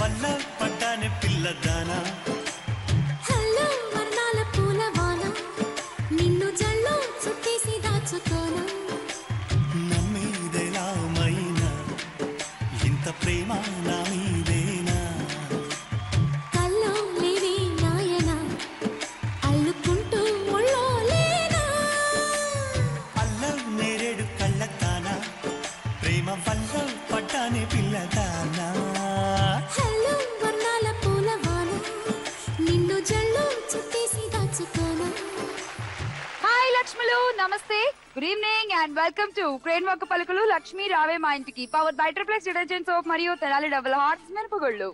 వల్ల పడ్డానే పిల్లదానా హలో వర్ణాల పూలవాన నిన్ను జల్లో చుట్టేసి దాచుకోనా నమ్మేదెలా మైనా ఇంత ప్రేమ నా మీదేనా కల్లో లేవే నాయన అల్లుకుంటూ ఒళ్ళో లేనా అల్ల నేరేడు కళ్ళతానా ప్రేమ వల్ల పడ్డానే పిల్లదానా హలో వర్ణాల పూలవాన నిన్ను జల్లో చుట్టేసి దాచుకోనా. హాయ్ లక్ష్ములు, నమస్తే, good evening and welcome to crane మొక్క పలుకులు లక్ష్మీ రావే మా ఇంటికి, powered by triplex detergent soap మరియు తెనాలి డబుల్ హార్ట్స్ మిరపగుళ్ళు.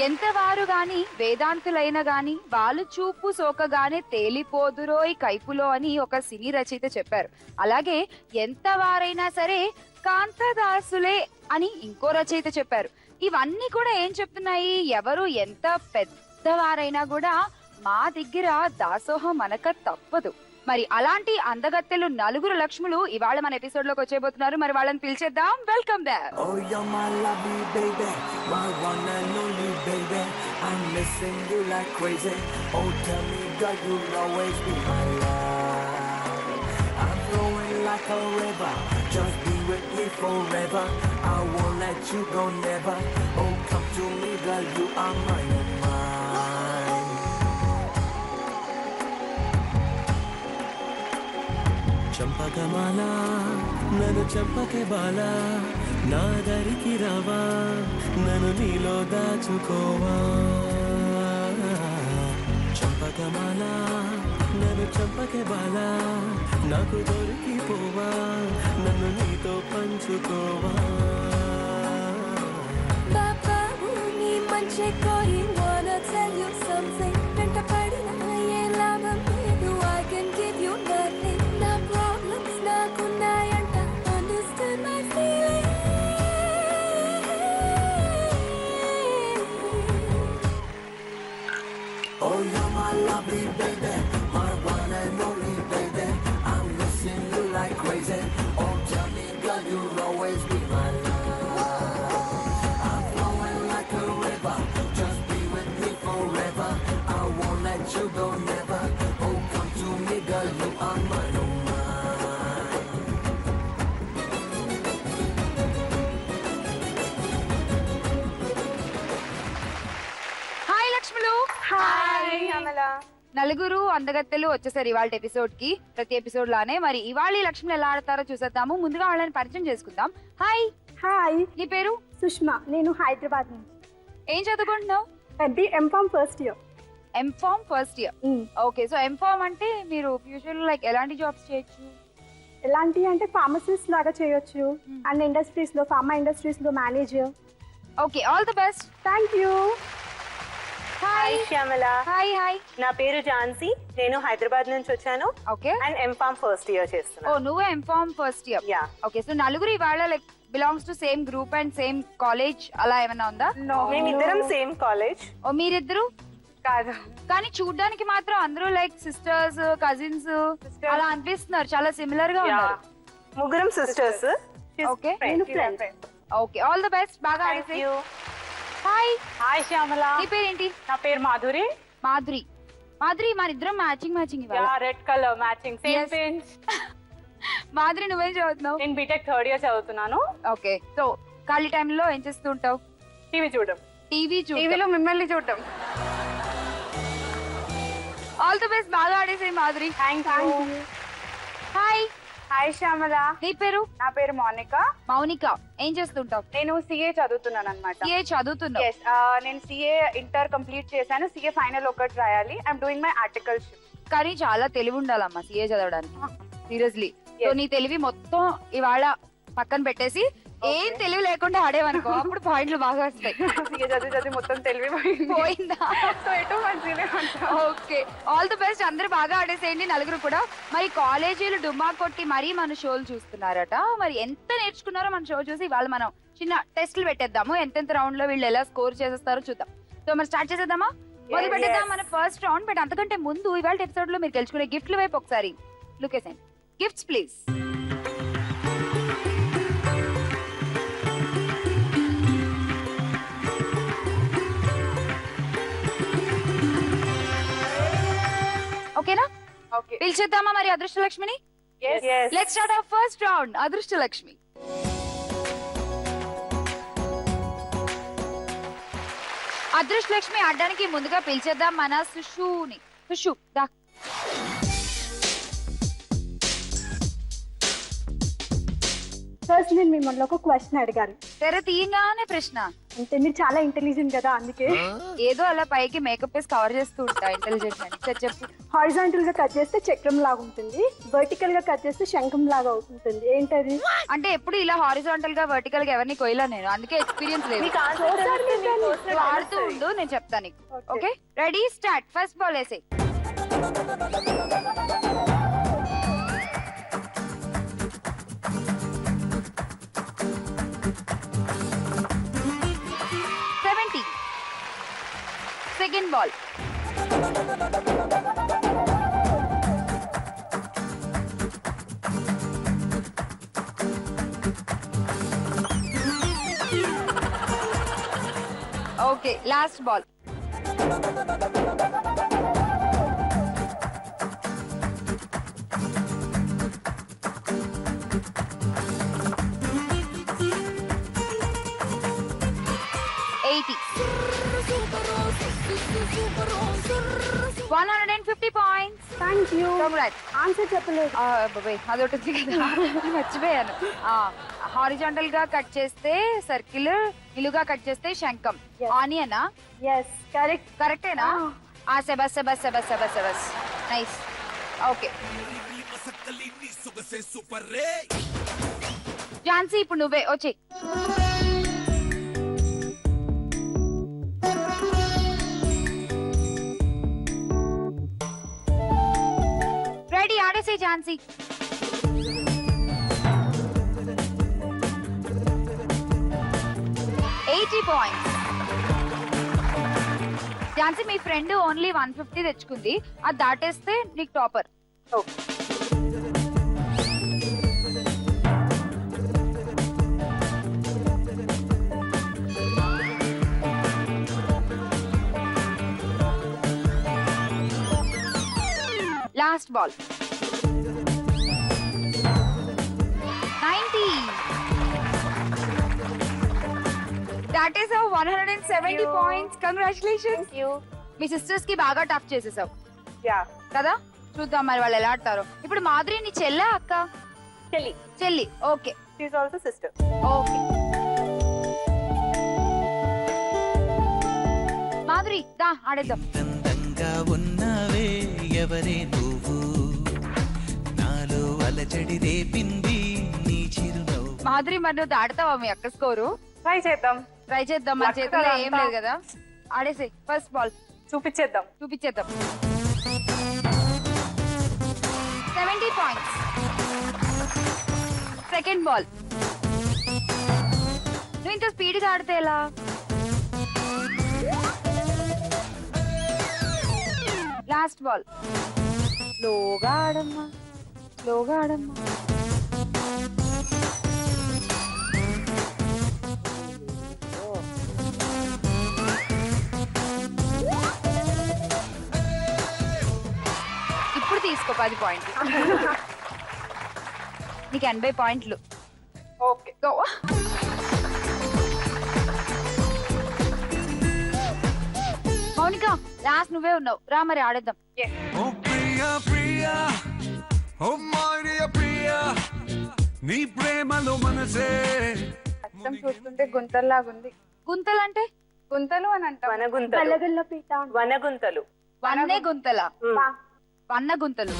ఎంతవారు గాని వేదాంతులైన గాని వాళ్ళు చూపు సోకగానే తేలిపోదురోయ్ కైపులో అని ఒక సినీ రచయిత చెప్పారు. అలాగే ఎంతవారైనా సరే కాంతదాసులే అని ఇంకో రచయిత చెప్పారు. ఇవన్నీ కూడా ఏం చెప్తున్నాయి, ఎవరు ఎంత పెద్దవారైనా కూడా మా దగ్గర దాసోహం మనక తప్పదు. మరి అలాంటి అందగత్తెలు నలుగురు లక్ష్ములు ఇవాళ మన ఎపిసోడ్ లోకి వచ్చేయబోతున్నారు. మరి వాళ్ళని పిలిచేద్దాం. Welcome there. Oh, you're my lovely baby, my one and only baby. I'm missing you like crazy. Oh, tell me, girl, you'll always be my love. I'm flowing like a river, just be with me forever. I won't let you go, never. Oh, come to me, girl, you are mine, oh mine. చంపకమాల నన్ను చంపకే బాల, నా దరికి రావా, నన్ను నీలో దాచుకోవా. చంపకమాల నన్ను చంపకే బాల, నాకు దొరికిపోవా, నన్ను నీతో పంచుకోవా. బాబాబు నీ మంచి కోరి wanna tell you something. వెంట పడిన ఏ లాభం లేదు, I can give you nothing. నా problems నాకున్నాయంట, understand my feeling. Oh, you're my lovely baby, my one and only baby. I'm missing you like crazy. Oh, tell me, girl, you'll always be my love. I'm flowing like a river, just be with me forever. I won't let you go, never. Oh, come to me, girl, you are mine, oh mine. Hi లక్ష్ములు. Hi. నలుగురు అందగత్తెలు వచ్చేసారు ఇవాళ episode కి. ప్రతి episode లానే మరి ఇవాళ ఈ లక్ష్ములు ఎలా ఆడతారో చూసేద్దాము. ముందుగా వాళ్ళని పరిచయం చేసుకుందాం. హాయ్. హాయ్, నీ పేరు? సుష్మా. నేను హైదరాబాద్ నుంచి. ఏం చదువుకుంటున్నావు? MPharm first year. MPharm first year. Okay, so MPharm అంటే మీరు ఫ్యూచర్ లో లైక్ ఎలాంటి జాబ్స్ చేయొచ్చు? ఎలాంటి అంటే ఫార్మసిస్ట్ లాగా చేయొచ్చు, అండ్ ఇండస్ట్రీస్ లో, ఫార్మా ఇండస్ట్రీస్ లో manager. Okay, all the best. Thank you. Hi Shyamala. Hi. Hi. నా పేరు ఝాన్సీ, నేను హైదరాబాద్ నుంచి వచ్చాను okay. And MPharm first year ఓ, చేస్తున్నాను. నువ్వు MPharm first year. Yeah. Okay, so నలుగురు ఇవాళ like belongs to same group and same college అలా ఏమైనా ఉందా? మేమిద్దరం సేమ్ కాలేజ్. ఓ, మీరిద్దరు కాదు, కానీ చూడ్డానికి మాత్రం అందరూ లైక్ సిస్టర్స్, కజిన్స్ అలా అనిపిస్తున్నారు. చాలా సిమిలర్ గా ఉన్నారు. ముగ్గురం sisters. Okay. Okay, all the best. బాగా ఆడేసి. హాయ్. హాయ్ శ్యామల. నీ పేరేంటి? నా పేరు మాధురి. మాధురి. మాధురి, మన ఇద్దరం మ్యాచింగ్ ఇవాళ. Red colour matching, same Yes. Pens. Madhuri, నువ్వేం చదువుతున్నావు? నేను బీటెక్ థర్డ్ ఇయర్ చదువుతున్నాను. ఓకే, సో ఖాళీ టైంలో ఏం చేస్తూ ఉంటావు? టీవీ చూడడం. టీవీలో మిమ్మల్ని చూడడం. All the best. బాగా ఆడేసి Madhuri. Thank you. Hi. Hi Shyamala. నీ పేరు? నా పేరు మౌనిక. మౌనిక. ఏం చేస్తుంటావు? నేను సిఏ చదువుతున్నాను అనమాట. ఏ చదువుతున్నావు? ఎస్, నేను సిఏ ఇంటర్ కంప్లీట్ చేశాను. సిఏ ఫైనల్ ఒకటి రాయాలి. I'm doing my articleship. కానీ చాలా తెలివి ఉండాలమ్మా సిఏ చదవడానికి. సీరియస్లీ. సో నీ తెలివి మొత్తం ఇవాళ పక్కన పెట్టేసి ఏం తెలివి లేకుండా ఆడేవనుకో, అప్పుడు పాయింట్లు బాగా వస్తాయి. సిఏ చదివి మొత్తం తెలివి పోయిందా? సో ఎటు మంచిదే. Okay, all the best. అందరూ బాగా ఆడేసేయండి నలుగురు కూడా. మరి కాలేజీలు డుమ్మా కొట్టి మరీ మన షోలు చూస్తున్నారట. మరి ఎంత నేర్చుకున్నారో మన షో చూసి ఇవాళ మనం చిన్న టెస్టులు పెట్టేద్దాము. ఎంతెంత రౌండ్ లో వీళ్ళు ఎలా స్కోర్ చేసేస్తారో చూద్దాం. సో మరి స్టార్ట్ చేసేద్దామా? మొదలు పెట్టేద్దాం మన ఫస్ట్ రౌండ్. బట్ అంతకంటే ముందు ఇవాళ ఎపిసోడ్ లో మీరు గెలుచుకునే గిఫ్ట్ల వైపు ఒకసారి లుక్ వేసేయండి. Gifts please. ఓకేనా? ఓకే. పిలిచేద్దామా మరి అదృష్టలక్ష్మిని? yes. Let's start our first round. Adrushtalakshmi, Adrushtalakshmi ఆడడానికి ముందుగా పిలిచేద్దాం మన సుషుని. సుషు దా. ఫస్ట్ నేను మిమ్మల్ని ఒక క్వశ్చన్ అడిగాను. తెర తీయగానే ప్రశ్న. అంటే మీరు చాలా ఇంటెలిజెంట్ కదా, అందుకే. ఏదో అలా పైకి మేకప్ వేసి కవర్ చేస్తూ ఉంటా ఇంటెలిజెంట్ అని. సరే చెప్పు. హారిజాంటల్ గా కట్ చేస్తే చక్రం లాగా ఉంటుంది, వర్టికల్ గా కట్ చేస్తే శంఖం లాగా ఉంటుంది. ఏంటది? అంటే ఎప్పుడు ఇలా హారిజాంటల్ గా వర్టికల్ గా ఎవరిని కొయ్యలా నేను, అందుకే ఎక్స్పీరియన్స్ లేదు. నువ్వు ఆడుతూ ఉండు, నేను చెప్తాను నీకు. Okay, ready, start. First ball వేసే. Second ball. Okay, last ball. $80. 150 points. Thank you. Congrats. Answer చెప్పలేదు. అదొకటి ఉంది కదా, మర్చిపోయాను. హారిజాంటల్ గా కట్ చేస్తే సర్కిల్, నిలుగా కట్ చేస్తే శంఖం. Yes. ఆనియనా? Yes, correct. కరెక్టేనా? సెబస్ సెబస్ సెబస్ సెబస్ సెబస్. నైస్. ఓకే ఝాన్సీ, ఇప్పుడు నువ్వే వచ్చి. రెడీ, ఆడేసే ఝాన్సీ. $80. ఝాన్సీ, మీ ఫ్రెండ్ ఓన్లీ 150 తెచ్చుకుంది, అది దాటేస్తే నీకు topper. Last ball. 90. That is how 170 points. Congratulations. Thank you. మీ సిస్టర్స్ కి బాగా టఫ్ చేసేసావు Yeah. కదా. చూద్దాం మరి వాళ్ళు ఎలా ఆడతారో. ఇప్పుడు మాధురి, నీ చెల్లా అక్క? Kelly. చెల్లి. Okay She's also sister. Okay. Madhuri దా ఆడేద్దాం. అందంగా ఉన్నావే ఎవరే నువ్వు, నాలో అలజడి రేపింది నీ చిరునవ్వు. మాధురి, మరి నువ్వు దాడతావా మీ అక్క స్కోరు? Try చేద్దాం. ట్రై చేద్దాం. మన చేతిలో ఏం లేదు కదా. ఆడేసే ఫస్ట్ బాల్. చూపించేద్దాం. చూపించేద్దాం. 70 points. Second ball. నువ్వు ఇంత స్పీడ్ గా ఆడితే ఎలా? Last ball. స్లోగా ఆడమ్మా, స్లోగా ఆడమ్మా. ఇప్పుడు తీసుకో 10 పాయింట్లు. నీకు 80 పాయింట్లు. ఓకే. Go. మౌనిక, లాస్ట్ నువ్వే ఉన్నావు, రా మరి ఆడేద్దాం. ఓ ప్రియా ప్రియా, ఓ మై డియర్ ప్రియా, నీ ప్రేమలో మనసే. అర్థం చూస్తుంటే గుంతల్లాగుంది. గుంతలు అంటే? గుంతలు అని అంటాం. పల్లెగల్ల పీట. వనగుంతలు. వన్నే గుంతల, వన్న గుంతలు.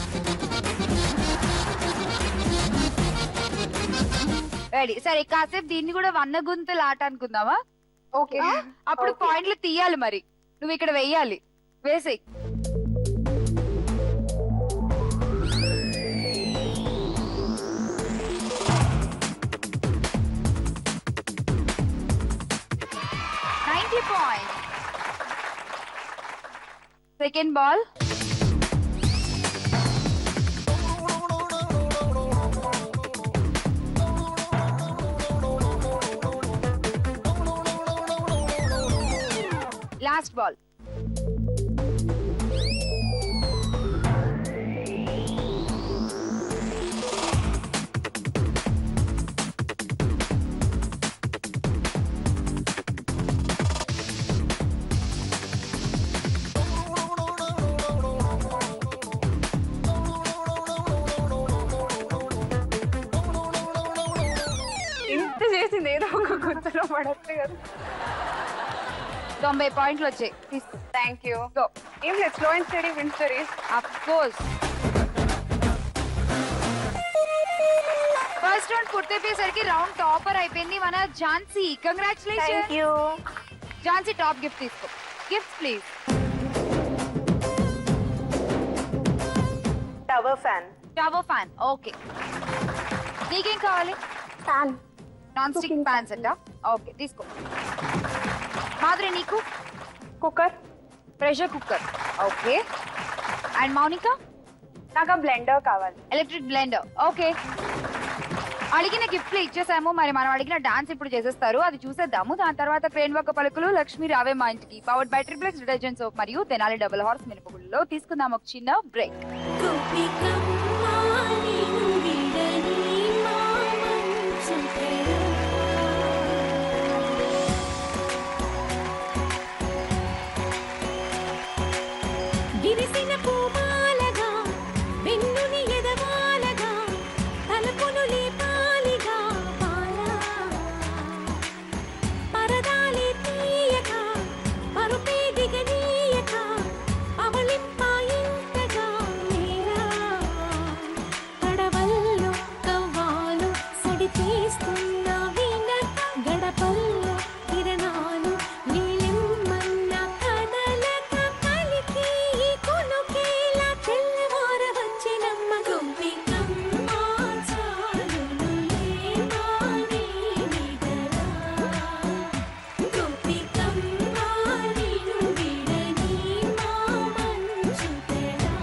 రెడీ. సరే, కాసేపు దీన్ని కూడా వన్న గుంతలు ఆట అనుకుందామా? ఓకే. అప్పుడు పాయింట్లు తీయాలి, మరి నువ్వు ఇక్కడ వెయ్యాలి. వేసేయ్. Second ball. Last ball. పడట్లే కదా. 90 పాయింట్లు వచ్చాయి, తీసుకో. Thank you. Go. ఏం లేదు, slow and steady wins the race. Of course. First round పూర్తయిపోయేసరికి రౌండ్ టాపర్ అయిపోయింది మన Jhansi. Congratulation. You. Jhansi top gift తీసుకో. Gift please. Tower fan. Tower fan. Okay, నీకేం కావాలి? Fan. Non stick Cooking pan సెట్టా? Okay, తీసుకో. మాధురి నీకు? Cooker. Pressure cooker. Okay. And Mounika? నాకు బ్లెండర్ కావాలి. Electric blender. ఓకే. అడిగిన గిఫ్ట్లు ఇచ్చేసాము, మరి మనం అడిగిన డాన్స్ ఇప్పుడు చేసేస్తారు, అది చూసేద్దాము. దాని తర్వాత క్రేన్ ఒక పలుకులు, లక్ష్మి రావే మా ఇంటికి, powered by triplex detergent soap మరియు తెనాలి డబుల్ హార్స్ మినపగుళ్ళలో తీసుకుందాం ఒక చిన్న బ్రేక్. విరిసిన పూమాలగా వెన్నుని ఎదవాలగా తలపును లేపాలిగా పాలా పరదాలే తీయక పరుపే దిగనీయక అవలింపాయింతగా నేలా పడవల్లో కవ్వాలు సడి చేస్తున్న వీణ గడపల్లో కిరణాలు నీలిమ్మన్న కదలక కలికి కొనుకేలా తెల్లవార వచ్చినమ్మ గొంపికమ్మ చాలునులే నాని నిదరా గొంపికమ్మ నిను విడని మా మంచు తెరా.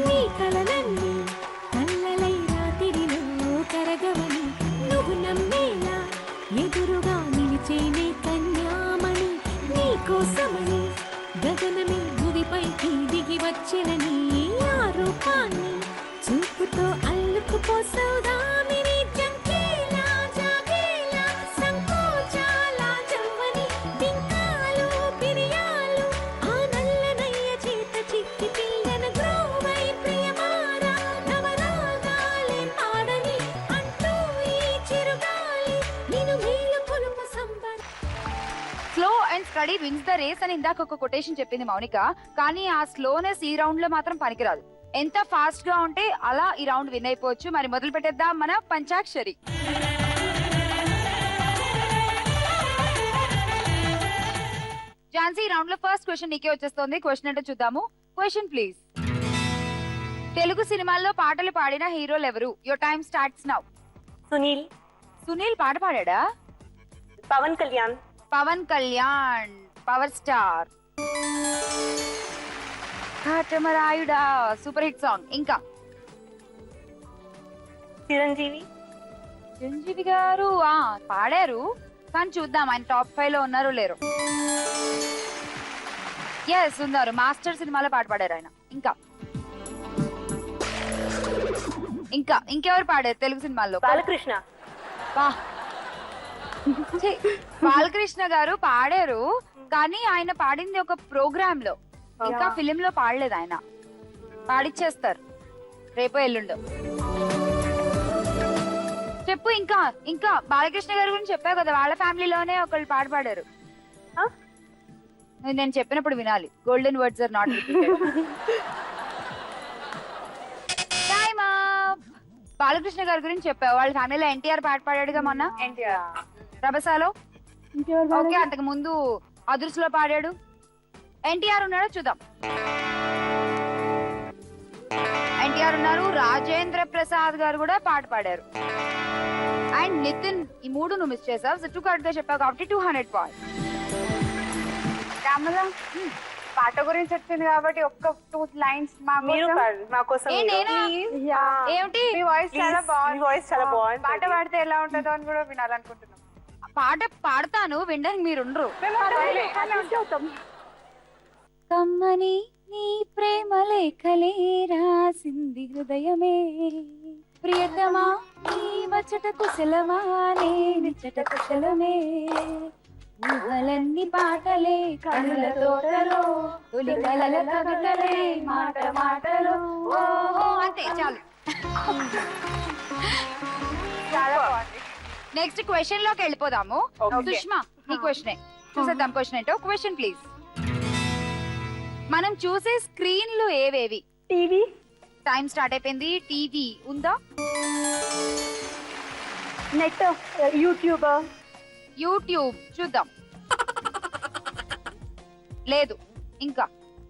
నీ కలలన్నీ కళ్ళలై రాత్రిలో కరగవని నువ్వు నమ్మేలా ఎదురుగా నిలిచేనే కన్యామణి నీ కోసమని గగనమే భూమిపైకి దిగి వచ్చినని ఆ రూపాన్ని చూపుతో అల్లుకుపోసౌదామిని జంకేలా జాగేలా సంకోచాల జవ్వని బింకాలు పిరియాలు ఆ నల్లనయ్య చేత చిక్కి పిల్లన గ్రోవై ప్రియమారా నవరాగాలే పాడని అంటూ ఈ చిరుగాలి నిన్ను మేలు కొలుపు సంబర. Slow and steady wins the race అని ఇందాక ఒక కొటేషన్ చెప్పింది మౌనిక, కానీ ఆ స్లోనెస్ ఈ రౌండ్ లో మాత్రం పనికిరాదు. ఎంత ఫాస్ట్ గా ఉంటే అలా ఈ రౌండ్ విన్ అయిపోవచ్చు. మరి మొదలు పెట్టేద్దాం మన పంచాక్షరి. ఝాన్సీ, రౌండ్ లో ఫస్ట్ క్వశ్చన్ నీకే వచ్చేస్తుంది. క్వశ్చన్ అంటే చూద్దాము. Question please. తెలుగు సినిమాల్లో పాటలు పాడిన హీరోలు ఎవరు? Your time starts now. Sunil. Sunil పాట పాడా? Pawan Kalyan. Pawan Kalyan, power star. Katamarayuda, super hit song. ఇంకా చిరంజీవి. చిరంజీవి గారు పాడారు, కానీ చూద్దాం ఆయన టాప్ 5 లో ఉన్నారో లేరు. ఎస్ ఉన్నారు, మాస్టర్ సినిమాలో పాట పాడారు ఆయన. ఇంకా ఇంకా ఇంకెవరు పాడారు తెలుగు సినిమాల్లో? బాలకృష్ణ. బాలకృష్ణ గారు పాడారు, కానీ ఆయన పాడింది ఒక ప్రోగ్రామ్ లో, ఇంకా ఫిలిం లో పాడలేదు. ఆయన పాడిచ్చేస్తారు రేపు ఎల్లుండో. చెప్పు. ఇంకా ఇంకా బాలకృష్ణ గారి గురించి చెప్పావు కదా, వాళ్ళ ఫ్యామిలీలోనే ఒకళ్ళు పాట పాడారు. నేను చెప్పినప్పుడు వినాలి. Golden words are not repeated. Time up. Balakrishna గారి గురించి చెప్పావు, వాళ్ళ ఫ్యామిలీలో ఎన్టీఆర్ పాట పాడాడుగా మొన్న. ఎన్టీఆర్. ప్రభసాలో ఇంకెవరు ఓకే, పాడారు? అంతకు ముందు అదుర్స్లో పాడాడు. ఎన్టీఆర్ ఉన్నాడో చూద్దాం. ఎన్టీఆర్ ఉన్నారు, రాజేంద్ర ప్రసాద్ గారు కూడా పాట పాడారు, అండ్ నితిన్. ఈ మూడు నువ్వు మిస్ చేసావు. సో 2 కరెక్ట్ గా చెప్పావు కాబట్టి 200 పాయింట్స్. శ్యామల, పాట గురించి వచ్చింది కాబట్టి ఒక్క 2 లైన్స్ మా కోసం. ఏ నేనా? ఏమిటి? మీ వాయిస్ చాలా బాగుంది. మీ వాయిస్ చాలా బాగుంది. పాట పాడితే ఎలా ఉంటుందో అని కూడా వినాలనుకుంటున్నాం. పాట పాడతాను, వినడానికి మీరుండ్రు. అవుతాం. కమ్మని నీ ప్రేమ లేఖలే రాసింది హృదయమే ప్రియతమా నీ వచ్చట కుశలమా నిచ్చట కుశలమే ఊహలన్నీ పాటలే కనుల తోటలో తొలి కలల కవితలే మాట మాటలో ఓహో అంతే చాలు. చాలా బాగుంది. నెక్స్ట్ క్వశ్చన్ లోకి వెళ్ళిపోదాము. Okay. సుష్మా నీ క్వశ్చన్ చూసేద్దాం. క్వశ్చన్ ఏంటో క్వశ్చన్ ప్లీజ్. మనం చూసే స్క్రీన్లు ఏవేవి? టీవీ, టైం స్టార్ట్ అయిపోయింది. టీవీ ఉందా? నెట్, యూట్యూబ్, యూట్యూబ్ చూద్దాం. లేదు. ఇంకా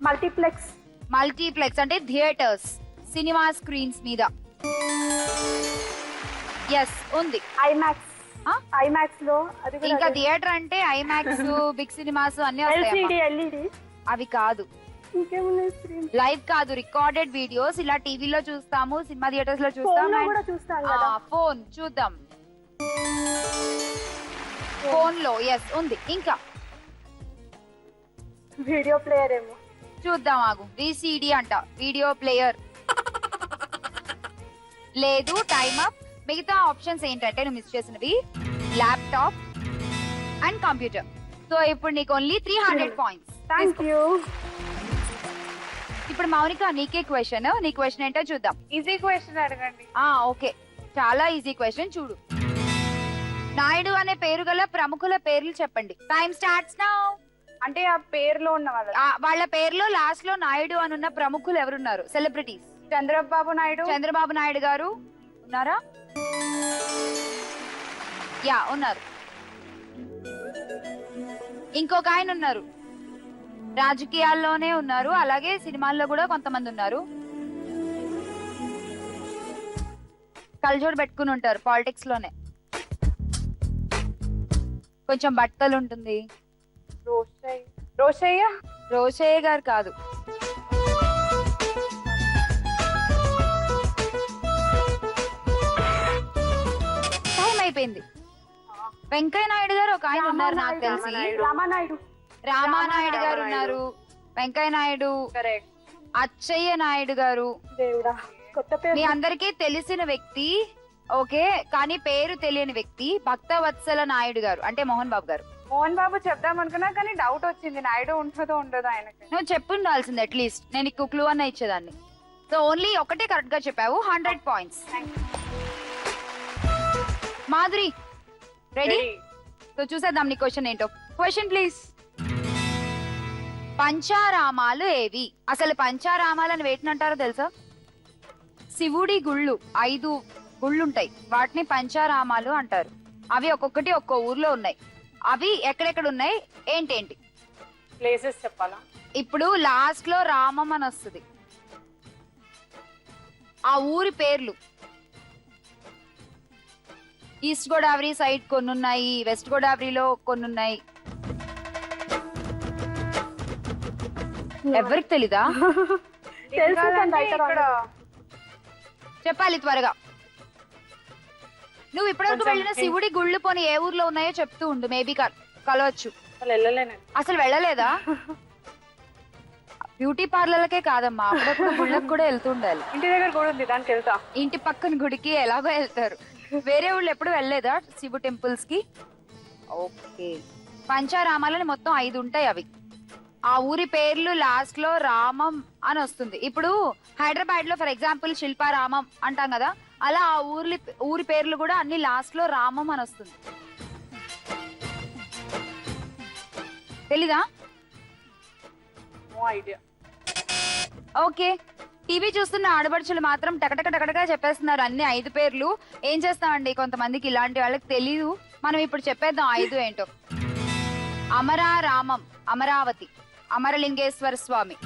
మల్టీప్లెక్స్, మల్టీప్లెక్స్ అంటే థియేటర్స్, సినిమా స్క్రీన్స్ మీద. ఎస్ ఉంది. ఐమాక్స్, ఆ? ఐమాక్స్ లో అది కూడా ఇంకా అదే. థియేటర్ అంటే ఐమాక్స్, బిగ్ సినిమాస్ అన్ని ఎల్సిడి, వస్తాయి. ఎల్ఈడి, అవి కాదు. ఇంకేమున్నాయి స్క్రీన్? లైవ్ కాదు, రికార్డెడ్ వీడియోస్. ఇలా టీవీలో చూస్తాము, సినిమా థియేటర్స్ లో ఫోన్ చూస్తాం. లో కూడా చూస్తాం కదా. ఫోన్ చూద్దాం. ఫోన్ లో ఎస్ ఉంది. ఇంకా వీడియో ప్లేయర్ ఏమో. చూద్దాం ఆగు. విసిడి అంట, వీడియో ప్లేయర్. లేదు. Time up. మిగతా ఆప్షన్స్ ఏంటంటే నువ్వు మిస్ చేసినవి ల్యాప్టాప్ అండ్ కంప్యూటర్. సో ఇప్పుడు నీకు ఓన్లీ 300 పాయింట్స్. Thank you. ఇప్పుడు మౌనిక నీకే క్వశ్చన్. నీ క్వశ్చన్ ఏంటో చూద్దాం. ఈజీ క్వశ్చన్ అడగండి. ఓకే, చాలా ఈజీ క్వశ్చన్. చూడు. నాయుడు అనే పేరు గల ప్రముఖుల పేర్లు చెప్పండి. Time starts now. అంటే ఆ పేరులో ఉన్న వాళ్ళ పేర్లో లాస్ట్ లో నాయుడు అని ఉన్న ప్రముఖులు ఎవరున్నారు? సెలబ్రిటీస్. చంద్రబాబు నాయుడు. చంద్రబాబు నాయుడు గారు ఉన్నారా? యా ఉన్నారు. ఇంకొక ఆయన ఉన్నారు, రాజకీయాల్లోనే ఉన్నారు, అలాగే సినిమాల్లో కూడా కొంతమంది ఉన్నారు. కళ్ళజోడు పెట్టుకుని ఉంటారు, పాలిటిక్స్ లోనే. కొంచెం బట్టలు ఉంటుంది. రోషయ్య. రోషయ్య గారు కాదు. టైం అయిపోయింది. వెంకయ్య నాయుడు గారు ఒక ఆయన ఉన్నారు నాకు తెలిసి. రామానాయుడు, రామానాయుడు గారు ఉన్నారు, వెంకయ్య నాయుడు, కరెక్ట్. అచ్చయ్య నాయుడు గారు. దేవుడా, కొత్త పేరు. మీ అందరికీ తెలిసిన వ్యక్తి ఓకే, కానీ పేరు తెలియని వ్యక్తి భక్తవత్సల నాయుడు గారు, అంటే మోహన్ బాబు గారు. మోహన్ బాబు చెప్దాం అనుకున్నా కానీ డౌట్ వచ్చింది, నాయుడు ఉంటుందో ఉండదో ఆయనకి. నువ్వు చెప్పుండాల్సింది అట్లీస్ట్, నేను నీకు క్లూ అన్న ఇచ్చేదాన్ని. సో ఓన్లీ ఒకటే కరెక్ట్ గా చెప్పావు. 100 పాయింట్స్. మాధురి రెడీ? సో చూసేద్దాం నీ క్వశ్చన్ ఏంటో. Question please. పంచారామాలు ఏవి? అసలు పంచారామాలు అని వేటిని అంటారో తెలుసా? శివుడి గుళ్ళు 5 గుళ్ళు ఉంటాయి, వాటిని పంచారామాలు అంటారు. అవి ఒక్కొక్కటి ఒక్కో ఊర్లో ఉన్నాయి. అవి ఎక్కడెక్కడ ఉన్నాయి, ఏంటేంటి? ప్లేసెస్ చెప్పాలా? ఇప్పుడు లాస్ట్ లో రామం అని వస్తుంది. ఆ ఊరి పేర్లు. ఈస్ట్ గోదావరి సైడ్ కొన్ని ఉన్నాయి, వెస్ట్ గోదావరిలో కొన్ని ఉన్నాయి. ఎవరికి తెలీదా? తెలుసు కానీ బయట ఇక్కడ రాదు. చెప్పాలి త్వరగా. నువ్వు ఇప్పటివరకు వెళ్ళిన శివుడి గుళ్ళు పోనీ ఏ ఊర్లో ఉన్నాయో చెప్తూ ఉండు, మేబీ కలవచ్చు. అసలు వెళ్ళలేనండి. అసలు వెళ్ళలేదా? బ్యూటీ పార్లర్లకే కాదమ్మా, అప్పుడప్పుడు గుళ్ళకి కూడా వెళ్తూ ఉండాలి. ఇంటి దగ్గర కూడా ఉంది, దానికి వెళ్తా. ఇంటి పక్కన గుడికి ఎలాగో వెళ్తారు. వేరే ఊళ్ళు ఎప్పుడు వెళ్ళలేదా శివు టెంపుల్స్ కి? ఓకే. పంచారామాలని మొత్తం 5 ఉంటాయి. అవి ఆ ఊరి పేర్లు లాస్ట్ లో రామం అని వస్తుంది. ఇప్పుడు హైదరాబాద్ లో ఫర్ ఎగ్జాంపుల్ శిల్పారామం అంటాం కదా, అలా ఆ ఊరి పేర్లు కూడా అన్ని లాస్ట్ లో రామం అని వస్తుంది. తెలీదా? No idea. ఓకే. టీవీ చూస్తున్న ఆడపడుచులు మాత్రం టకటకటకటగా చెప్పేస్తున్నారు అన్ని 5 పేర్లు. ఏం చేస్తామండి, కొంతమందికి ఇలాంటి వాళ్ళకి తెలీదు. మనం ఇప్పుడు చెప్పేద్దాం 5 ఏంటో. అమరారామం అమరావతి, అమరలింగేశ్వర స్వామి,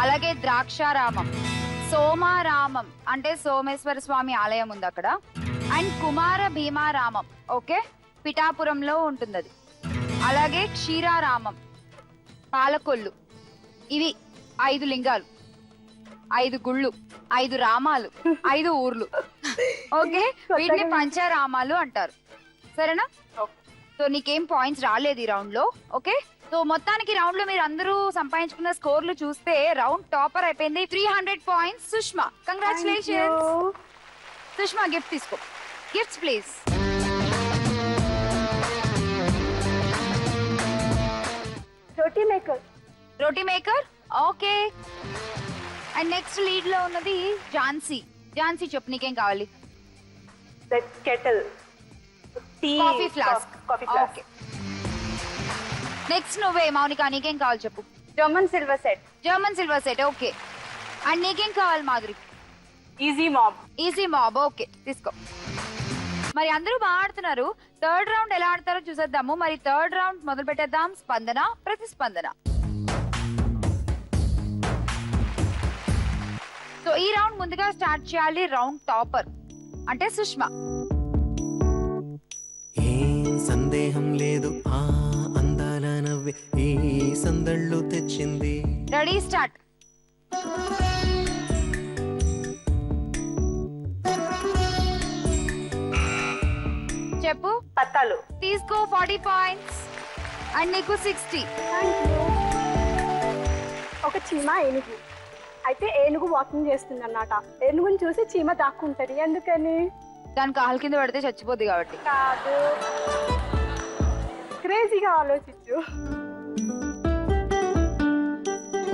అలాగే ద్రాక్షారామం, సోమారామం అంటే సోమేశ్వర స్వామి ఆలయం ఉంది అక్కడ, అండ్ కుమార భీమారామం ఓకే పిఠాపురంలో ఉంటుంది అది, అలాగే క్షీరారామం పాలకొల్లు. ఇవి 5 లింగాలు, 5 గుళ్ళు, 5 రామాలు, 5 ఊర్లు. ఓకే, వీటిని పంచారామాలు అంటారు. సరేనా? సో నీకేం పాయింట్స్ రాలేదు ఈ రౌండ్ లో. ఓకే, సో మొత్తానికి రౌండ్ లో మీరు అందరూ సంపాదించుకున్న స్కోర్లు చూస్తే రౌండ్ టాపర్ అయిపోయింది 300 points Sushma. Congratulations. Sushma gift తీసుకో. Gifts please. Roti maker okay. And next lead లో ఉన్నది ఝాన్సీ. ఝాన్సీ చెప్పు నీకేం కావాలి? Kettle, coffee flask. Okay. Next నువ్వే మౌనిక, నీకేం కావాలి చెప్పు? German silver set. German silver set okay. And నీకేం కావాలి Madhuri? Easy mop. Easy mop okay తీసుకో. మరి అందరూ బాగా ఆడుతున్నారు. థర్డ్ రౌండ్ ఎలా ఆడతారో చూసేద్దాము. మరి థర్డ్ రౌండ్ మొదలు పెట్టేద్దాం. స్పందన ప్రతిస్పందన. సో ఈ రౌండ్ ముందుగా స్టార్ట్ చేయాలి రౌండ్ టాపర్ అంటే సుష్మా. ఏం సందేహం లేదు ఆ అందాల నవ్వే ఈ సందళ్ళు తెచ్చింది. Ready start. చెప్పు. పత్తాలు. తీసుకో 40 పాయింట్స్. అండ్ నీకు 60. ఒక చీమ ఏనుగు. అయితే ఏనుగు వాకింగ్ చేస్తుంది అన్నమాట. ఏనుగుని చూసి చీమ దాక్కుంటది. ఎందుకని? దాని కాలు కింద పడితే చచ్చిపోద్ది కాబట్టి. కాదు, క్రేజీగా ఆలోచించు.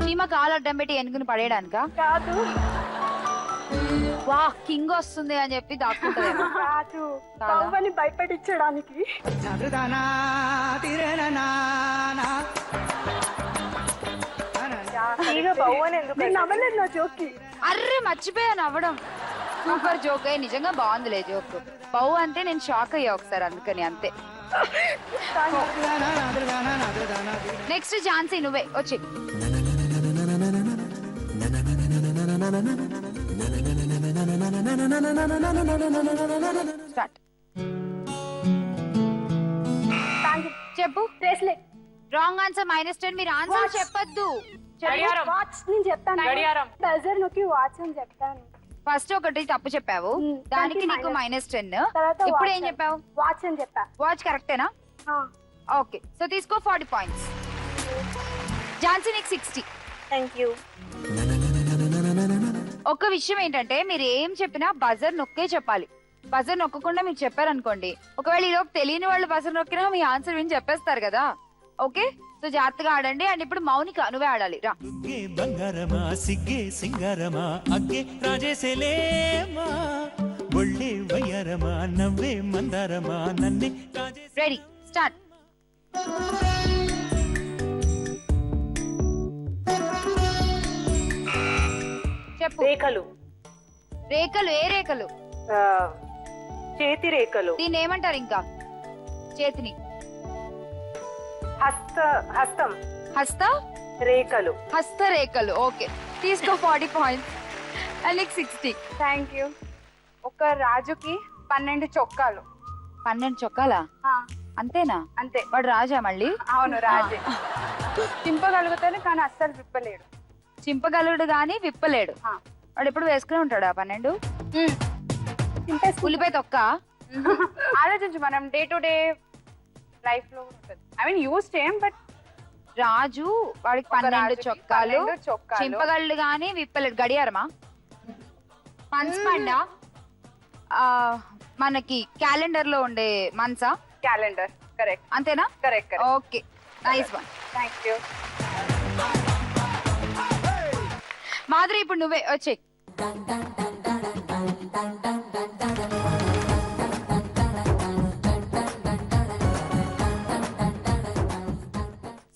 చీమ కాలు అడ్డం పెట్టి ఏనుగుని పడేయడానికా? కాదు వా కింగ్ వస్తుంది అని చెప్పి దాక్కుంటది. కాదు, బావని భయపెట్టించడానికి. నవ్వలేదు నా జోక్కి. అర్రే మర్చిపోయా నవ్వడం. Super joke. నిజంగా బాగుందిలే జోక్. బౌ అంటే నేను షాక్ అయ్యా ఒకసారి, అందుకని అంతే. నెక్స్ట్ ఝాన్సీ నువ్వే వచ్చి. స్టార్ట్. చెప్పు. బ్రేస్లెట్. Wrong answer -10. మీరు ఆన్సర్ చెప్పొద్దు. వాచ్ నేను చెప్తాను. బజర్ నొక్కి వాచ్ అని చెప్తాను. ఫస్ట్ ఒకటి తప్పు చెప్పావు, దానికి నీకు -10. ఇప్పుడు ఏం చెప్పావు? వాచ్ అని చెప్పా. వాచ్ కరెక్టేనా? ఓకే. సో తీసుకో 40 పాయింట్స్. ఝాన్సీ నీకు 60. Thank you. ఒక విషయం ఏంటంటే మీరు ఏం చెప్పినా బజర్ నొక్కే చెప్పాలి. బజర్ నొక్కకుండా మీకు చెప్పారనుకోండి, ఒకవేళ ఈలోపు తెలియని వాళ్ళు బజర్ నొక్కినా మీ ఆన్సర్ విని చెప్పేస్తారు కదా. ఓకే, సో జాగ్రత్తగా ఆడండి. అండ్ ఇప్పుడు మౌనిక నువ్వే ఆడాలి. రా. బంగారమా సిగ్గే సింగారమా అగ్గే రాజేసేలేమా ఒళ్ళే వయ్యారమా నవ్వే మందారమా నన్నే రెడీ స్టార్ట్. చెప్పు. రేఖలు. రేఖలు. ఏ రేఖలు? చేతి రేఖలు. దీన్ని ఏమంటారు ఇంకా? చేతిని హస్తం. హస్త రేఖలు. హస్తరేఖలు. ఓకే, తీసుకో 40 పాయింట్స్. అండ్ నీకు 60. Thank you. ఒక రాజుకి 12 చొక్కాలు. 12 చొక్కాలా? అంతేనా? అంతే. వాడు రాజా మళ్ళీ? అవును, రాజే. చింపగలుగుతాను కానీ అస్సలు విప్పలేడు. చింపగలుడు గాని విప్పలేడు. వాడు ఎప్పుడు వేసుకుని ఉంటాడు 12? ఉల్లిపాయ తొక్క. ఆలోచించు, మనం డే టు డే లైఫ్ లో ఉంటుంది. ఐ మీన్ యూస్ చేయం, బట్ రాజు వాడికి 12 చొక్కాలు. 12 చొక్కాలు. చింపగలడు గాని విప్పలేడు. గడియారమా? పంచపండా? మనకి క్యాలెండర్ లో ఉండే మంచా? క్యాలెండర్. కరెక్ట్. అంతేనా? Correct. Okay, nice one. Thank you. Madhuri ఇప్పుడు నువ్వే వచ్చే.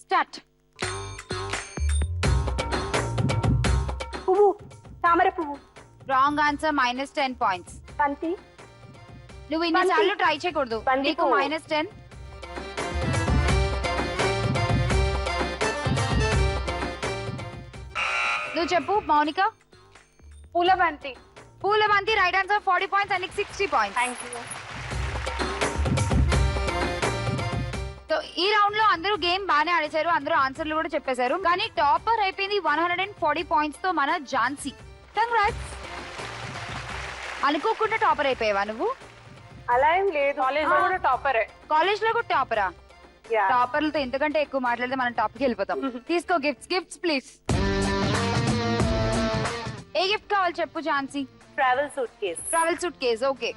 స్టార్ట్. పువ్వు. తామర పువ్వు. Wrong answer -10 points. బంతి. నువ్వు ఇన్నిసార్లు ట్రై చేయకూడదు. బంతి నీకు పువ్వు. -10. నువ్వు చెప్పు మౌనిక. పూలబంతి. పూలబంతి right answer. 40 points. And 60 points. Thank you. So ఈ రౌండ్ లో అందరూ గేమ్ బాగానే ఆడేశారు, అందరూ ఆన్సర్లు కూడా చెప్పేశారు. కానీ టాపర్ అయిపోయింది 140 పాయింట్స్ తో మన ఝాన్సీ. కంగ్రాట్స్. అనుకోకుండా టాపర్ అయిపోయావా నువ్వు? అలా ఏం లేదు, కాలేజ్ లో కూడా టాపరే. కాలేజ్ లో కూడా టాపరా? Yeah. టాపర్లతో ఇంతకంటే ఎక్కువ మాట్లాడితే మనం టాప్ కి వెళ్ళిపోతాం. తీసుకో గిఫ్ట్స్ ప్లీజ్. ఏ గిఫ్ట్ కావాలి చెప్పు Jhansi. Travel suit case. Okay.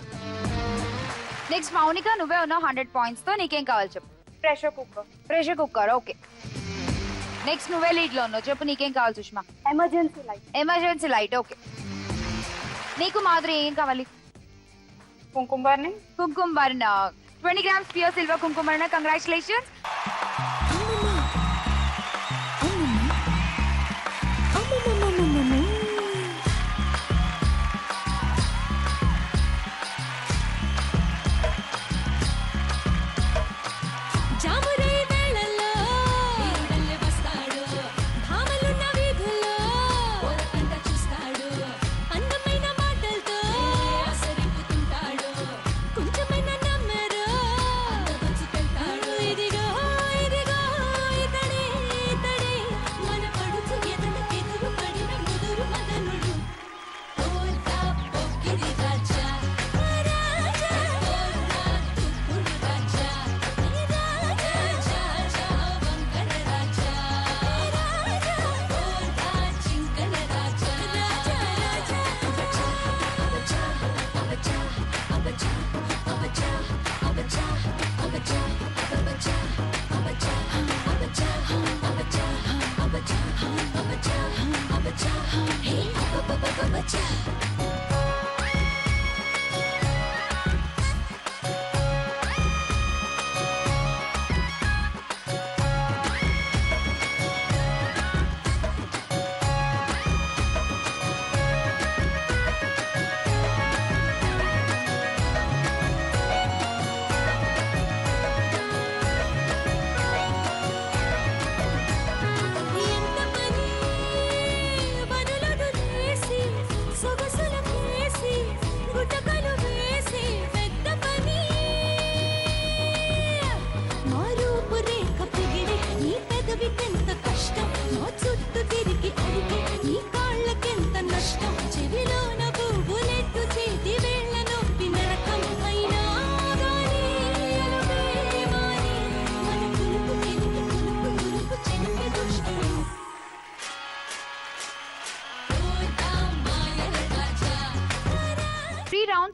Next Mounika, నువ్వే ఉన్నావు 100 points తో. నీకేం కావాలి చెప్పు. Pressure cooker. ఓకే. నెక్స్ట్ నువ్వే లీడ్ లో ఉన్నావు, చెప్పు నీకేం కావాలి సుష్మా. Emergency light. ఓకే. నీకు మాధురి ఏం కావాలి. కుంకుమ బర్న్ 20 grams ప్యూర్ సిల్వర్ కుంకుమ బర్న్. కంగ్రాచులేషన్స్.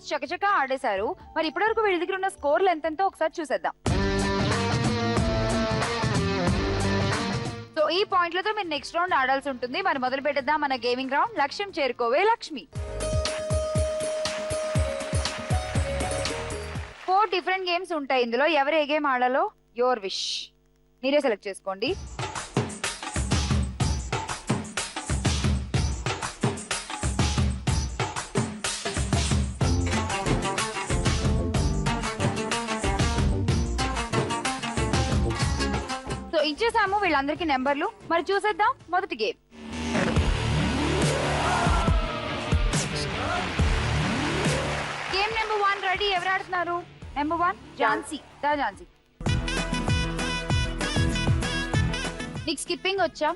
చకచకా ఆడేశారు. మరి ఇప్పటివరకు వీళ్ళ దగ్గర ఉన్న స్కోర్లు ఎంతెంతో ఒకసారి చూసేద్దాం. సో ఈ పాయింట్లతో మీరు నెక్స్ట్ రౌండ్ ఆడాల్సి ఉంటుంది. మరి మొదలు పెట్టేద్దాం మన గేమింగ్ రౌండ్. లక్ష్యం చేరుకోవే లక్ష్మి. 4 డిఫరెంట్ గేమ్స్ ఉంటాయి ఇందులో. ఎవరు ఏ గేమ్ ఆడాలో యువర్ విష్, మీరే సెలెక్ట్ చేసుకోండి. ఇచ్చేసాము వీళ్ళందరికీ నెంబర్లు. మరి చూసేద్దాం మొదటి గేమ్. Game number 1 ready. ఎవరు ఆడుతున్నారు? నెంబర్ 1 ఝాన్సీ. ఝాన్సీ, నీకు స్కిప్పింగ్ వచ్చా?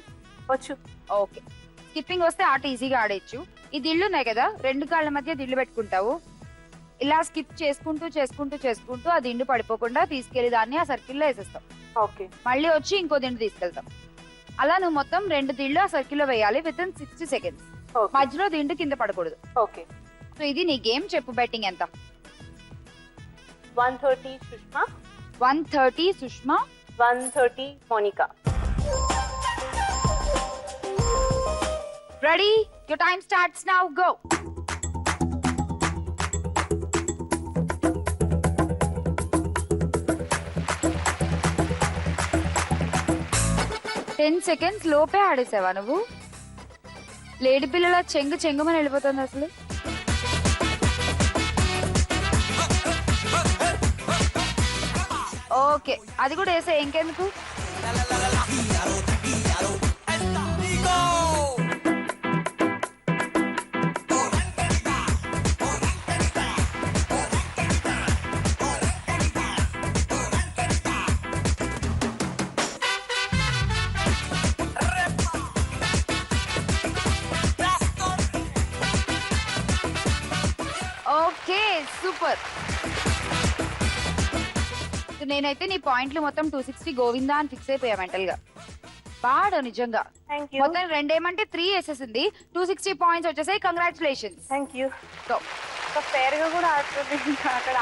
వచ్చు. ఓకే. స్కిప్పింగ్ వస్తే ఆట ఈజీగా ఆడేచ్చు. ఈ దిళ్ళు ఉన్నాయి కదా, 2 కాళ్ళ మధ్య దిళ్ళు పెట్టుకుంటావు. ఇలా స్కిప్ చేసుకుంటూ ఆ దిండు పడిపోకుండా తీసుకెళ్లి దాన్ని ఆ సర్కిల్లో వేసేస్తాం. ఓకే. మళ్ళీ వచ్చి ఇంకో దిండు తీసుకెళ్తాం. అలా నువ్వు మొత్తం 2 దిళ్ళు ఆ సర్కిల్లో వేయాలి వితిన్ 60 seconds. మధ్యలో దిండు కింద పడకూడదు. ఓకే. సో ఇది నీ గేమ్. చెప్పు బెట్టింగ్ ఎంత? 130 Sushma. 130 Sushma. 130 Monika. Ready? Your time starts now. Go. Ten seconds లోపే ఆడేసావా నువ్వు? లేడి పిల్లల చెంగుమని వెళ్ళిపోతుంది అసలు. ఓకే, అది కూడా వేసే. ఇంకెందుకు? నేనైతే నీ పాయింట్లు మొత్తం 260 గోవిందా అని ఫిక్స్ అయిపోయా మెంటల్ గా. బాడు నిజంగా. Thank you. మొత్తం 2 ఏమంటే 3 వేసేసింది. 260 పాయింట్స్ వచ్చేసాయి. కంగ్రాచులేషన్స్. Thank you. ఫేర్ గా కూడా ఆడుతుంది ఇంకా అక్కడ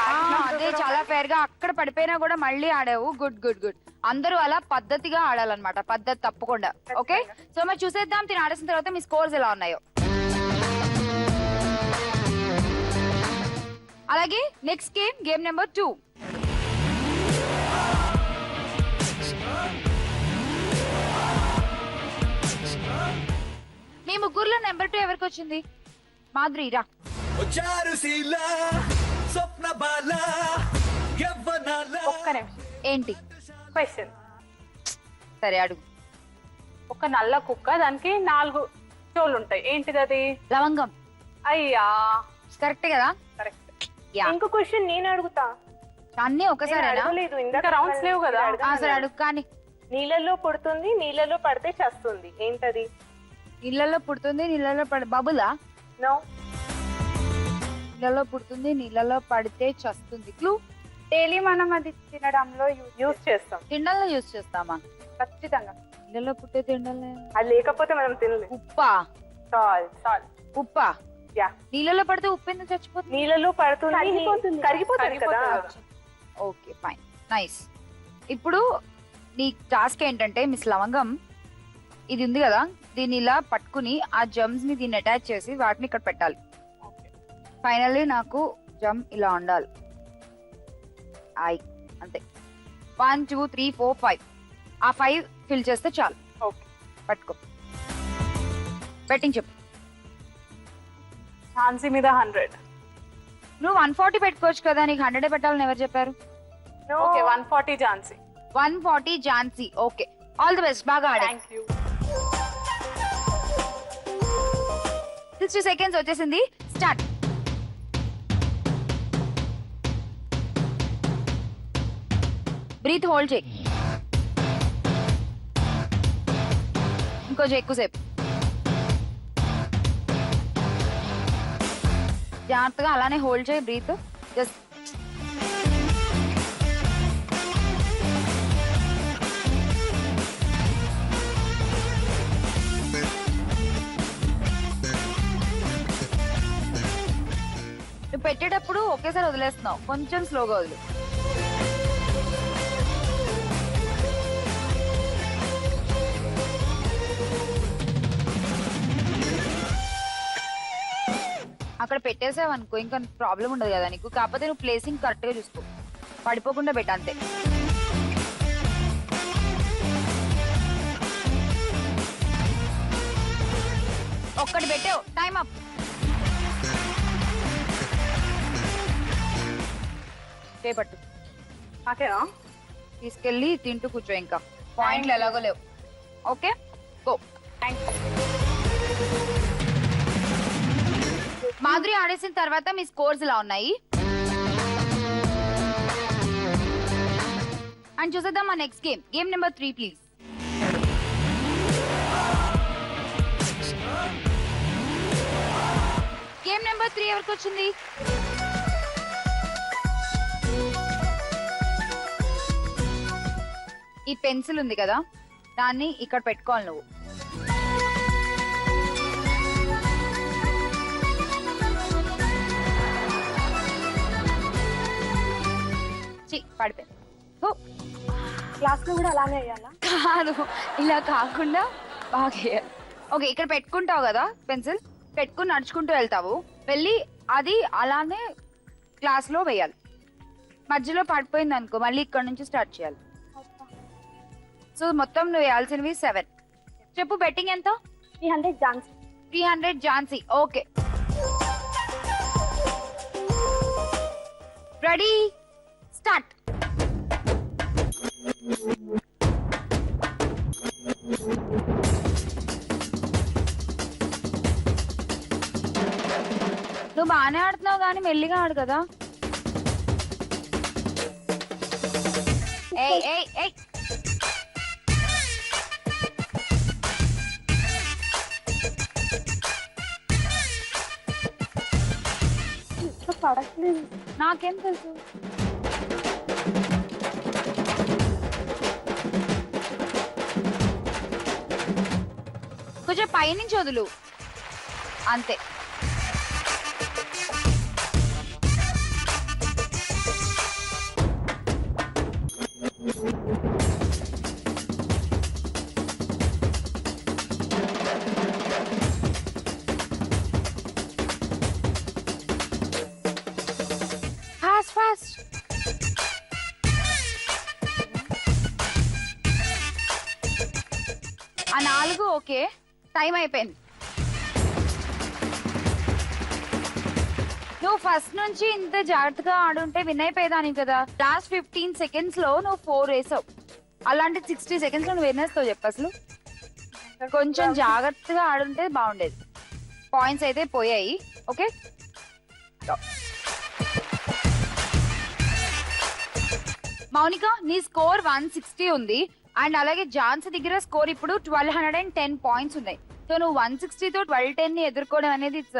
అదే చాలా ఫేర్ గా అక్కడ పడిపోయినా కూడా మళ్ళీ ఆడావు. Good good good. అందరూ అలా పద్ధతిగా ఆడాలన్నమాట, పద్ధతి తప్పకుండా. ఓకే, సో మరి చూసేద్దాం తిని ఆడేసిన తర్వాత మీ స్కోర్స్ ఎలా ఉన్నాయో. అలాగే నెక్స్ట్ గేమ్ నెంబర్ 2. మీ ముగ్గురులో నెంబర్ 2 ఎవరికి వచ్చింది? మాధురి రా. ఒక్క నిమిషం. ఏంటి క్వశ్చన్. సరే అడుగు. ఒక నల్ల కుక్క, దానికి 4 చెవులు ఉంటాయి, ఏంటిది అది? లవంగం. అయ్యా కరెక్ట్ కదా? కరెక్ట్. యా. ఇంకో క్వశ్చన్ నేను అడుగుతా. అన్ని ఒకసారి ఇంకా రౌండ్స్ లేవు కదా. సరే అడుగు. కానీ నీళ్ళలో పుడుతుంది, నీళ్ళలో పడితే చస్తుంది, ఏంటది? నీళ్ళలో పుడుతుంది, నీళ్ళలో బబులా? నో. నీళ్ళలో పుడుతుంది, నీళ్ళలో పడితే చస్తుంది. క్లూ? డైలీ మనం అది తినడంలో యూజ్ చేస్తాం. తిండల్లో యూజ్ చేస్తామా? ఖచ్చితంగా. నీళ్ళలో పుట్టే తిండలే. అది లేకపోతే మనం తినలేం. ఉప్పా? సాల్ట్. ఉప్పా? యా. నీళ్ళలో పడితే ఉప్పు ఎందుకు చచ్చిపోతుంది? నీళ్ళలో పడుతుంది, కరిగిపోతుంది కదా. Okay fine, nice. ఇప్పుడు నీ టాస్క్ ఏంటంటే మిస్ లవంగం ఇది ఉంది కదా, దీన్ని ఇలా పట్టుకుని ఆ జమ్స్ ని దీన్ని అటాచ్ చేసి వాటిని ఇక్కడ పెట్టాలి. ఫైనల్లీ నాకు జమ్ ఇలా ఉండాలి. అంతే. 1 2 3 4 5. ఆ 5 ఫిల్ చేస్తే చాలు. ఓకే, పట్టుకో. బెట్టింగ్ చెప్పు. ఝాన్సీ మీద 100. నువ్వు 140 పెట్టుకోవచ్చు కదా, నీకు 100 పెట్టాలని ఎవరు చెప్పారు? Okay, 140 Jhansi. 140 Jhansi. Okay, all the best. బాగా ఆడా. Thank you. 60 సెకండ్స్ వచ్చేసింది. స్టార్ట్. బ్రీత్ హోల్డ్ చేయి. ఇంకొంచెం ఎక్కువసేపు. జాగ్రత్తగా అలానే హోల్డ్ చేయి బ్రీత్. జస్ట్ నువ్వు పెట్టేటప్పుడు ఒకేసారి వదిలేస్తున్నావు, కొంచెం స్లోగా వదిలి. అక్కడ పెట్టేసావు అనుకో ఇంకా ప్రాబ్లం ఉండదు కదా నీకు. కాకపోతే నువ్వు ప్లేసింగ్ కరెక్ట్ గా చూసుకో, పడిపోకుండా పెట్ట అంతే. ఒక్కటి పెట్టావు, టైం అప్. చేపట్టు. నాకేనా? తీసుకెళ్ళి తింటూ కూర్చో. ఇంకా పాయింట్లు ఎలాగో లేవు. Okay, go. మాధురి ఆడేసిన తర్వాత మీ స్కోర్స్ ఇలా ఉన్నాయి. అండ్ చూసేద్దాం మా next game number 3 please. Game number 3 ఎవరికి వచ్చింది? ఈ పెన్సిల్ ఉంది కదా, దాన్ని ఇక్కడ పెట్టుకోవాలి నువ్వు. పడిపోయింది. క్లాస్ లో కూడా అలానే వేయాలా? కాదు, ఇలా కాకుండా బాగా వేయాలి. ఓకే, ఇక్కడ పెట్టుకుంటావు కదా పెన్సిల్, పెట్టుకుని నడుచుకుంటూ వెళ్తావు. వెళ్ళి అది అలానే క్లాస్ లో వేయాలి. మధ్యలో పడిపోయింది అనుకో మళ్ళీ ఇక్కడ నుంచి స్టార్ట్ చేయాలి. సో మొత్తం నువ్వు వేయాల్సినవి 7. చెప్పు బెట్టింగ్ ఎంత? 300 Jhansi. 300 Jhansi. Okay, ready, start. నువ్వు బాగానే ఆడుతున్నావు కానీ మెల్లిగా ఆడు కదా. ఏయ్ ఏయ్ ఏయ్, పడట్లేదు. నాకేం తెలుసు. కొంచెం పైనుంచి వదులు అంతే. Fast fast. ఆ 4 ఓకే, టైం అయిపోయింది. నువ్వు ఫస్ట్ నుంచి ఇంత జాగ్రత్తగా ఆడుంటే విన్ అయిపోయేదాని కదా. లాస్ట్ 15 seconds లో నువ్వు 4 వేసావు, అలాంటి 60 seconds లో నువ్వు ఎన్నేస్తావు చెప్పు అసలు. కొంచెం జాగ్రత్తగా ఆడుంటే బాగుండేది. పాయింట్స్ అయితే పోయాయి. ఓకే, మౌనిక నీ స్కోర్ 160 ఉంది. అండ్ అలాగే ఝాన్సీ దగ్గర స్కోర్ ఇప్పుడు 1210 points ఉన్నాయి. సో నువ్వు 160 తో 1210 ని ఎదుర్కోవడం అనేది ఇట్స్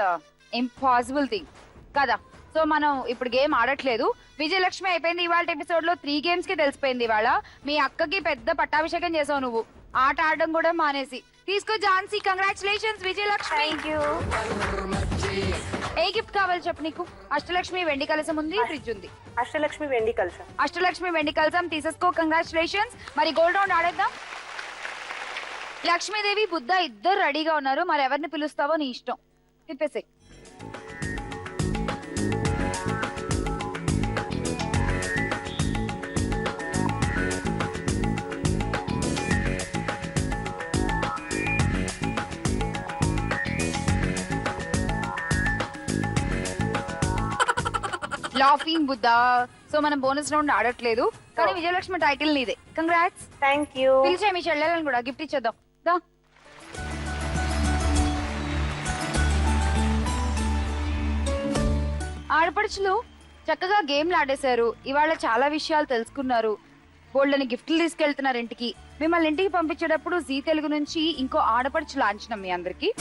ఇంపాసిబుల్ థింగ్ కదా. సో మనం ఇప్పుడు గేమ్ ఆడట్లేదు. విజయలక్ష్మి అయిపోయింది. ఇవాళ ఎపిసోడ్ లో 3 games కి తెలిసిపోయింది. ఇవాళ మీ అక్కకి పెద్ద పట్టాభిషేకం చేసావు నువ్వు, ఆట ఆడడం కూడా మానేసి. తీసుకో ఝాన్సీ, కంగ్రాచులేషన్స్ విజయలక్ష్మి. ఏ గిఫ్ట్ కావాలి చెప్పు నీకు? అష్టలక్ష్మి వెండి కలసం ఉంది, ఫ్రిడ్జ్ ఉంది. అష్టలక్ష్మి వెండి కలశం. అష్టలక్ష్మి వెండి కలసం తీసేసుకో, కంగ్రాచులేషన్స్. మరి గోల్డ్ రౌండ్ ఆడేద్దాం. లక్ష్మీదేవి బుద్ధ ఇద్దరు రెడీగా ఉన్నారు. మరి ఎవరిని పిలుస్తావో నీ ఇష్టం, తిప్పేసే. లాఫింగ్ బుద్ధ. సో మనం బోనస్ రౌండ్ ఆడట్లేదు, కానీ విజయలక్ష్మి టైటిల్ నీదే. కంగ్రాట్స్. Thank you. పిలిచే మీ చెల్లెలను కూడా గిఫ్ట్ ఇచ్చేద్దాం. దా. ఆడపడుచులు చక్కగా గేమ్లు ఆడేశారు. ఇవాళ చాలా విషయాలు తెలుసుకున్నారు. బోల్డని గిఫ్ట్లు తీసుకెళ్తున్నారు ఇంటికి. మిమ్మల్ని ఇంటికి పంపించేటప్పుడు జీ తెలుగు నుంచి ఇంకో ఆడపడుచు లాంఛనం మీ అందరికి.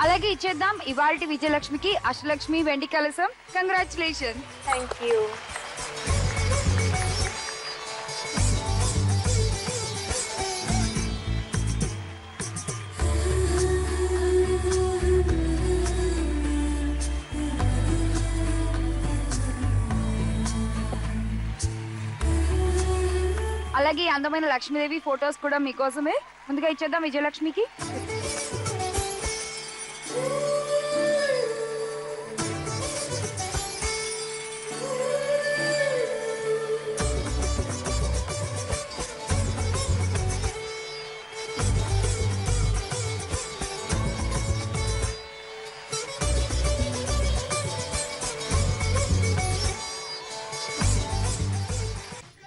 అలాగే ఇచ్చేద్దాం ఇవాల్టి విజయలక్ష్మికి అష్టలక్ష్మి వెండి కలసం. కంగ్రాచులేషన్. Thank you. అలాగే అందమైన లక్ష్మీదేవి ఫొటోస్ కూడా మీకోసమే. ముందుగా ఇచ్చేద్దాం విజయలక్ష్మికి.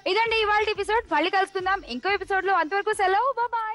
ఇదండి ఇవాళ ఎపిసోడ్. మళ్ళీ కలుసుకుందాం ఇంకో ఎపిసోడ్ లో. అంతవరకు సెలవు, బాయ్.